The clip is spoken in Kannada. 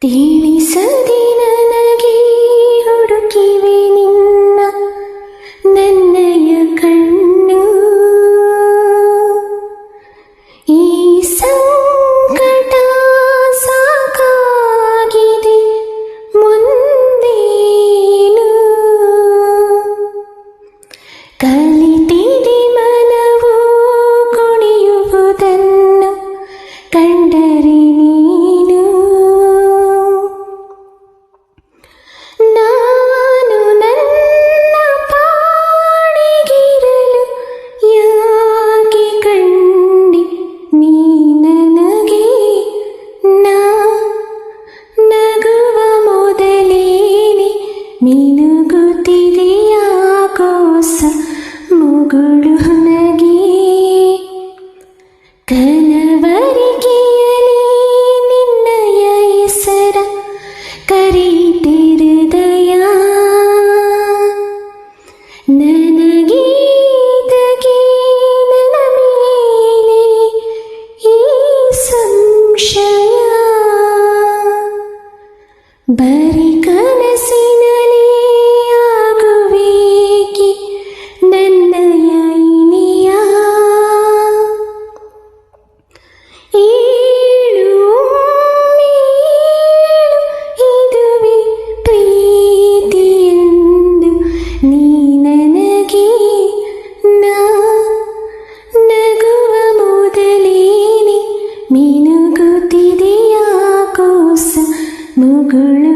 ತಿಳಿಸದೆ ನನಗೆ ಹುಡುಕಿವೆ ನಿನ್ನ ನನ್ನಯ ಕಣ್ಣು. ಈ ಸಂಕಟ ಸಾಕಾಗಿದೆ ಮುಂದೇನು. ಕಲಿತಿದೆ ಮನವು ಕುಣಿಯುವುದನ್ನು ಕಂಡರೆ ನೀನು. ನಾನು ನನ್ನ ಪಾಡಿಗಿರಲು ಯಾಕೆ ಕಂಡೆ ನೀ ನನಗೆ. ನಾ ನಗುವ ಮೊದಲೇನೆ ಮಿನುಗುತ್ತಿದೆ ಯಾಕೋಸ ಮುಗುಳು ನಗೆ. ಕನವರಿಕೆಯಲಿ ನಿನ್ನಯ ಹೆಸರ ಕರೀತಿರುದಯ. ನನಗೀದಗೆ ನನ್ನ ಮೇಲೆ ಈ ಸಂಶಯ. ಬರಿ ಕನಸಿನಲ್ಲಿ ಆಗುವೇಕೆ ನನ್ನಯ ಇನಿಯ. ಏಳು ಮೇಳು ಇದುವೆ ಪ್ರೀತಿಯೆಂದು ನೀ ನನಗೆ. ನಾ ನಗುವ ಮೊದಲೇನೆ ಮಿನುಗುತ್ತಿದೆ ಯಾಕೋಸ ಮುಗುಳು